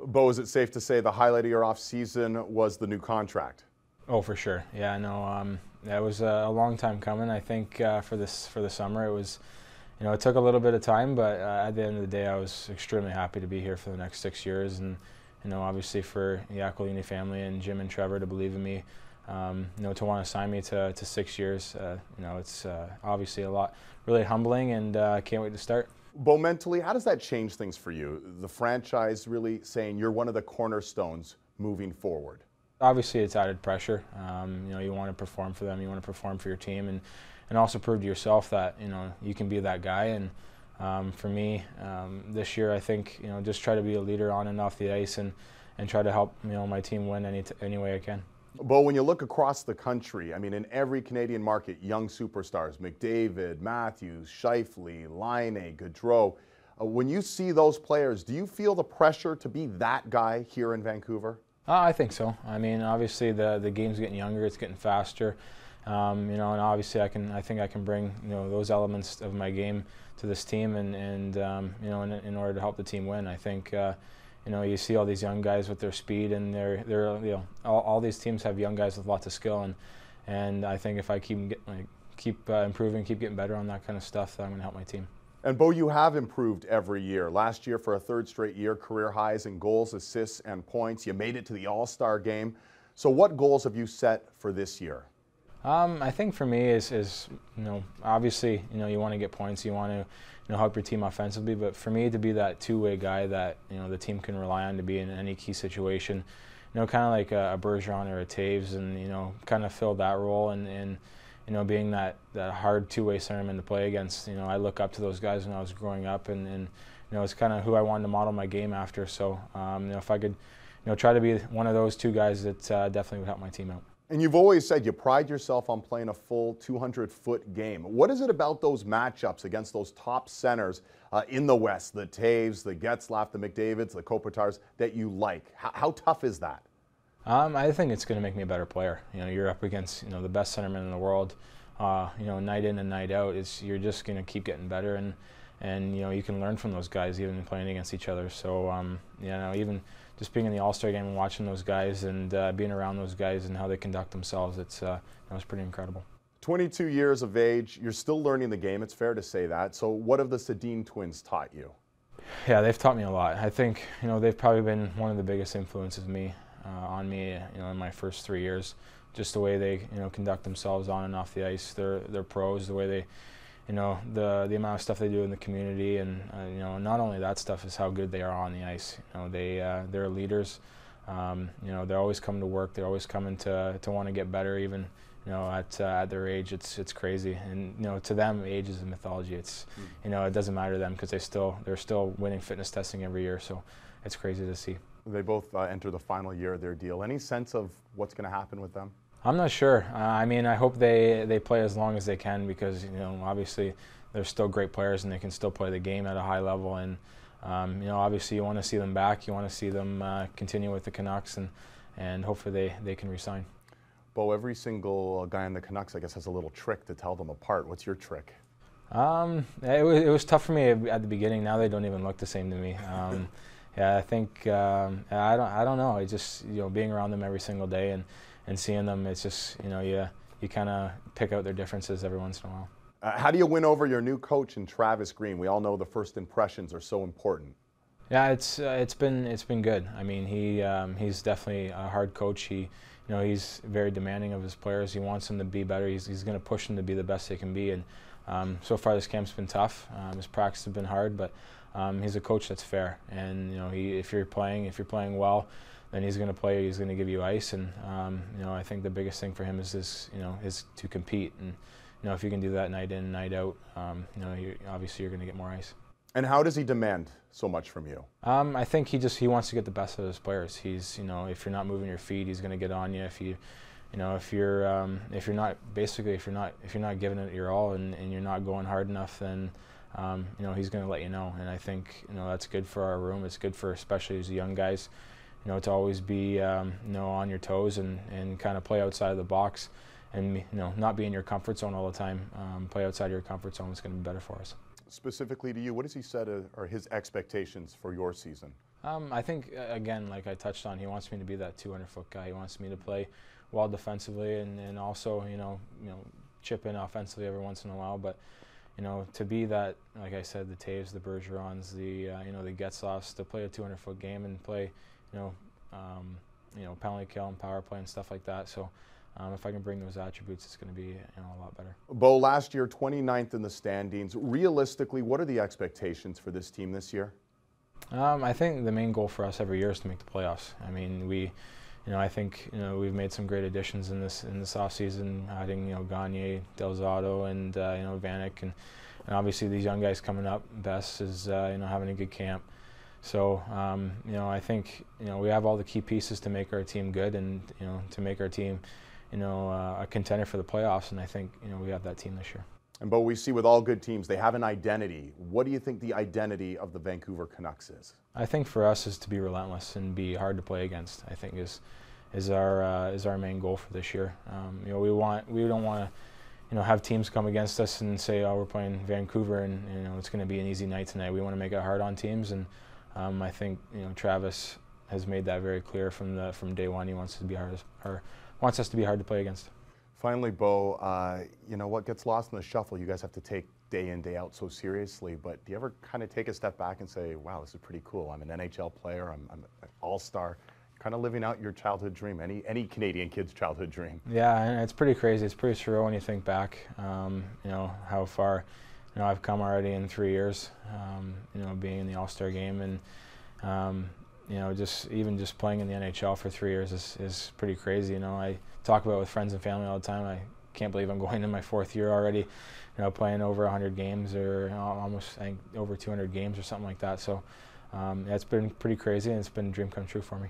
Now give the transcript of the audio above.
Bo, is it safe to say the highlight of your off-season was the new contract? Oh, for sure. Yeah, no, that was a long time coming. I think for the summer, it was, it took a little bit of time, but at the end of the day, I was extremely happy to be here for the next 6 years, and obviously for the Aquilini family and Jim and Trevor to believe in me, to want to sign me to 6 years, it's obviously a lot, really humbling, and I can't wait to start. Bo, mentally, how does that change things for you? The franchise really saying you're one of the cornerstones moving forward. Obviously, it's added pressure. You want to perform for them, you want to perform for your team, and also prove to yourself that you can be that guy. And for me, this year, I think just try to be a leader on and off the ice, and try to help my team win any way I can. Bo, when you look across the country, I mean, in every Canadian market, young superstars, McDavid, Matthews, Scheifele, Laine, Gaudreau. When you see those players, do you feel the pressure to be that guy here in Vancouver? I think so. I mean, obviously the game's getting younger, it's getting faster, and obviously I think I can bring those elements of my game to this team, and in order to help the team win. I think you see all these young guys with their speed, and they're all these teams have young guys with lots of skill, and I think if I keep improving, keep getting better on that kind of stuff, I'm going to help my team. And Bo, you have improved every year. Last year, for a third straight year, career highs in goals, assists, and points. You made it to the All-Star game. So what goals have you set for this year? I think for me is obviously you want to get points, you want to help your team offensively, but for me to be that two-way guy that the team can rely on to be in any key situation, kind of like a Bergeron or a Taves, and kind of fill that role, and being that hard two-way centerman to play against. I look up to those guys when I was growing up, and it's kind of who I wanted to model my game after. So if I could try to be one of those two guys, that definitely would help my team out. And you've always said you pride yourself on playing a full 200-foot game. What is it about those matchups against those top centers in the West, the Taves, the Getzlaf, the McDavids, the Kopitars, that you like? How tough is that? I think it's going to make me a better player. You're up against the best centermen in the world, night in and night out. You're just going to keep getting better, and you can learn from those guys even playing against each other. So even just being in the All-Star game and watching those guys, and being around those guys and how they conduct themselves, that was pretty incredible. 22 years of age, you're still learning the game. It's fair to say that. So what have the Sedin twins taught you? Yeah, they've taught me a lot. I think they've probably been one of the biggest influences on me in my first 3 years. Just the way they conduct themselves on and off the ice. They're pros. The way they the amount of stuff they do in the community, and not only that stuff, is how good they are on the ice. They're leaders. They're always coming to work. They're always coming to want to get better, even at their age. It's crazy, and to them, age is a mythology. It's it doesn't matter to them, because they're still winning fitness testing every year. So it's crazy to see. They both enter the final year of their deal. Any sense of what's going to happen with them? I'm not sure. I mean, I hope they play as long as they can, because obviously they're still great players and they can still play the game at a high level. And obviously you want to see them back. You want to see them continue with the Canucks, and hopefully they can resign. Bo, every single guy in the Canucks, I guess, has a little trick to tell them apart. What's your trick? It was tough for me at the beginning. Now they don't even look the same to me. Yeah, I think I don't know. It's just being around them every single day and seeing them, it's just you kind of pick out their differences every once in a while. How do you win over your new coach in Travis Green? We all know the first impressions are so important. Yeah, it's been good. I mean, he's definitely a hard coach. He's very demanding of his players. He wants them to be better. He's going to push them to be the best they can be. And so far this camp's been tough. His practice has been hard, but he's a coach that's fair. And if you're playing well, then he's going to play. He's going to give you ice. And I think the biggest thing for him is to compete. And if you can do that night in, night out, obviously you're going to get more ice. And how does he demand so much from you? I think he wants to get the best out of his players. He's if you're not moving your feet, he's going to get on you. If you're not giving it your all, and you're not going hard enough, then he's going to let you know. And I think that's good for our room. It's good for, especially as young guys, to always be on your toes and kind of play outside of the box, and not be in your comfort zone all the time. Play outside of your comfort zone is going to be better for us. Specifically to you, what has he said are his expectations for your season? I think, again, like I touched on, he wants me to be that 200-foot guy. He wants me to play well defensively and also, chip in offensively every once in a while. But, to be that, like I said, the Taves, the Bergerons, the Getzlaffs, to play a 200-foot game and play, penalty kill and power play and stuff like that. So if I can bring those attributes, it's going to be a lot better. Bo, last year, 29th in the standings. Realistically, what are the expectations for this team this year? I think the main goal for us every year is to make the playoffs. I mean, I think we've made some great additions in this offseason, adding Gagne, Delzato, and Vanek, and obviously these young guys coming up. Bess is having a good camp. So I think we have all the key pieces to make our team good and to make our team a contender for the playoffs. And I think we have that team this year. And Bo, we see with all good teams, they have an identity. What do you think the identity of the Vancouver Canucks is? I think for us is to be relentless and be hard to play against. I think is our main goal for this year. We don't want to have teams come against us and say, oh, we're playing Vancouver and it's going to be an easy night tonight. We want to make it hard on teams, and I think Travis has made that very clear from day one. He wants us to be hard to play against. Finally, Bo, what gets lost in the shuffle, you guys have to take day in, day out so seriously, but do you ever kind of take a step back and say, wow, this is pretty cool. I'm an NHL player, I'm an all-star, kind of living out your childhood dream, any Canadian kid's childhood dream? Yeah, and it's pretty crazy. It's pretty surreal when you think back, how far I've come already in 3 years, being in the All-Star game, and just playing in the NHL for 3 years is pretty crazy. I talk about it with friends and family all the time. I can't believe I'm going into my 4th year already, playing over 100 games or almost, I think, over 200 games or something like that. So it's been pretty crazy, and it's been a dream come true for me.